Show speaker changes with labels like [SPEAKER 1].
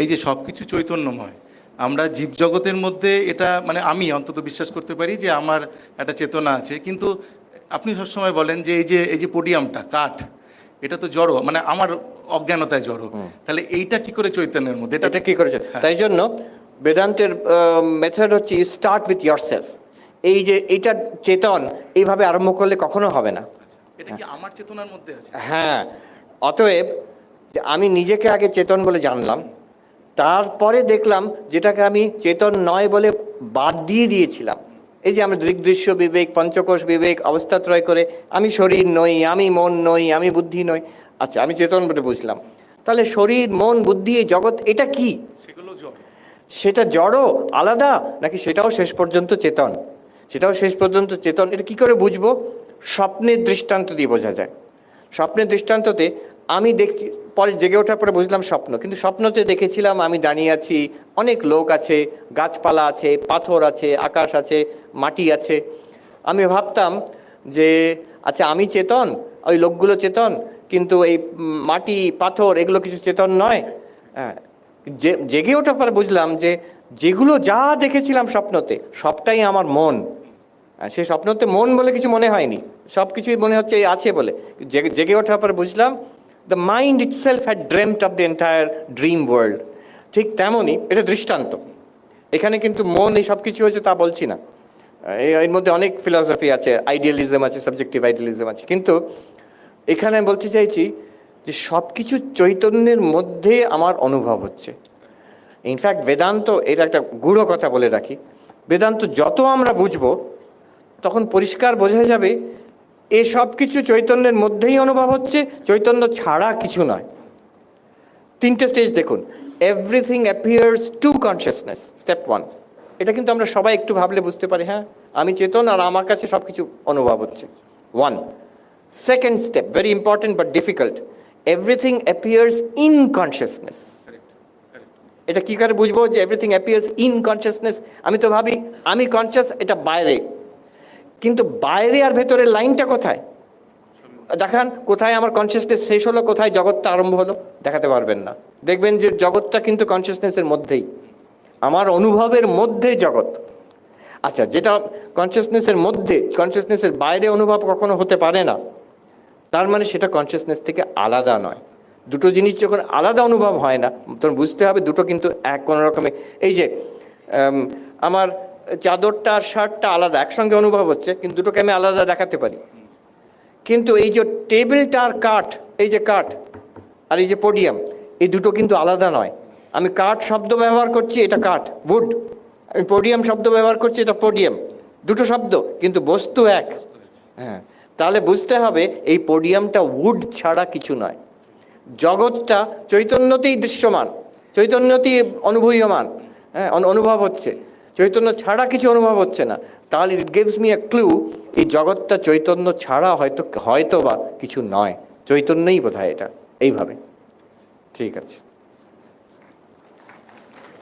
[SPEAKER 1] এই যে সব কিছু চৈতন্যময়, আমরা জীবজগতের মধ্যে এটা মানে আমি অন্তত বিশ্বাস করতে পারি যে আমার একটা চেতনা আছে, কিন্তু আপনি সবসময় বলেন যে এই যে পোডিয়ামটা কাঠ, এটা তো জড়ো, মানে আমার অজ্ঞানতায় জড়ো, তাহলে এইটা কি করে চৈতন্যের মধ্যে,
[SPEAKER 2] এটা কি করে? তাই জন্য বেদান্তের মেথড হচ্ছে ইউ স্টার্ট উইথ ইয়োরসেলফ। এই যে এইটা চেতন, এইভাবে আরম্ভ করলে কখনো হবে না।
[SPEAKER 1] এটা কি আমার চেতনার মধ্যে আছে?
[SPEAKER 2] হ্যাঁ, অতএব যে আমি নিজেকে আগে চেতন বলে জানলাম, তারপরে দেখলাম যেটাকে আমি চেতন নয় বলে বাদ দিয়ে দিয়েছিলাম। এই যে আমরা দৃগ্দৃশ্য বিবেক, পঞ্চকোষ বিবেক, অবস্থাত্রয় করে আমি শরীর নই, আমি মন নই, আমি বুদ্ধি নই, আচ্ছা আমি চেতন বলে বুঝলাম। তাহলে শরীর, মন, বুদ্ধি, এই জগৎ এটা কি?
[SPEAKER 1] সেগুলো জড়।
[SPEAKER 2] সেটা জড়ো আলাদা, নাকি সেটাও শেষ পর্যন্ত চেতন? সেটাও শেষ পর্যন্ত চেতন। এটা কি করে বুঝবো? স্বপ্নের দৃষ্টান্ত দিয়ে বোঝা যায়। স্বপ্নের দৃষ্টান্ততে আমি দেখছি, পরে জেগে ওঠার পরে বুঝলাম স্বপ্ন, কিন্তু স্বপ্নতে দেখেছিলাম আমি দাঁড়িয়ে আছি, অনেক লোক আছে, গাছপালা আছে, পাথর আছে, আকাশ আছে, মাটি আছে। আমি ভাবতাম যে আচ্ছা আমি চেতন, ওই লোকগুলো চেতন, কিন্তু এই মাটি পাথর এগুলো কিছু চেতন নয়। হ্যাঁ, জেগে ওঠার পরে বুঝলাম যে যেগুলো যা দেখেছিলাম স্বপ্নতে সবটাই আমার মন। সে স্বপ্নতে মন বলে কিছু মনে হয়নি, সব কিছুই মনে হচ্ছে আছে বলে। জেগে ওঠার পরে বুঝলাম the mind itself had dreamed of the entire dream world. ঠিক তেমনই এটা দৃষ্টান্ত। এখানে কিন্তু মন এই সব কিছু হয়েছে তা বলছি না, এর মধ্যে অনেক ফিলসফি আছে, আইডিয়ালিজম আছে, সাবজেক্টিভ আইডিয়ালিজম আছে, কিন্তু এখানে আমি বলতে চাইছি যে সব কিছু চৈতন্যের মধ্যে আমার অনুভব হচ্ছে। ইনফ্যাক্ট বেদান্ত, এটা একটা গূঢ় কথা বলে রাখি, বেদান্ত যত আমরা বুঝবো তখন পরিষ্কার বোঝা যাবে এ সব কিছু চৈতন্যের মধ্যেই অনুভব হচ্ছে, চৈতন্য ছাড়া কিছু নয়। তিনটে স্টেজ দেখুন। Everything appears to consciousness, step 1। এটা কিন্তু আমরা সবাই একটু ভাবলে বুঝতে পারি, হ্যাঁ আমি চেতন আর আমার কাছে সব কিছু অনুভব হচ্ছে। 1 second step, very important but difficult, everything appears in consciousness. এটা কী করে বুঝবো যে এভরিথিং অ্যাপিয়ার্স ইন কনসিয়াসনেস? আমি তো ভাবি আমি কনসিয়াস, এটা বাইরে, কিন্তু বাইরে আর ভেতরের লাইনটা কোথায়? দেখান কোথায় আমার কনসিয়াসনেস শেষ হলো, কোথায় জগৎটা আরম্ভ হলো? দেখাতে পারবেন না। দেখবেন যে জগৎটা কিন্তু কনসিয়াসনেসের মধ্যেই, আমার অনুভবের মধ্যে জগৎ। আচ্ছা, যেটা কনসিয়াসনেসের মধ্যে, কনসিয়াসনেসের বাইরে অনুভব কখনো হতে পারে না, তার মানে সেটা কনসিয়াসনেস থেকে আলাদা নয়। দুটো জিনিস যখন আলাদা অনুভব হয় না, তখন বুঝতে হবে দুটো কিন্তু এক কোনো রকমে। এই যে আমার চাদরটা আর শার্টটা আলাদা, একসঙ্গে অনুভব হচ্ছে, কিন্তু দুটোকে আমি আলাদা দেখাতে পারি। কিন্তু এই যে টেবিলটা আর কাঠ, এই যে কাঠ আর এই যে পোডিয়াম, এই দুটো কিন্তু আলাদা নয়। আমি কাঠ শব্দ ব্যবহার করছি, এটা কাঠ, উড। আমি পোডিয়াম শব্দ ব্যবহার করছি, এটা পোডিয়াম। দুটো শব্দ কিন্তু বস্তু এক। হ্যাঁ, তাহলে বুঝতে হবে এই পোডিয়ামটা উড ছাড়া কিছু নয়। জগৎটা চৈতন্যতেই দৃশ্যমান, চৈতন্যতেই অনুভূয়মান, হ্যাঁ অনুভব হচ্ছে, চৈতন্য ছাড়া কিছু অনুভব হচ্ছে না। তাহলে it gives me a clue, এই জগৎটা চৈতন্য ছাড়া হয়তো বা কিছু নয়, চৈতন্যই বোধহয় এটা, এইভাবে। ঠিক আছে।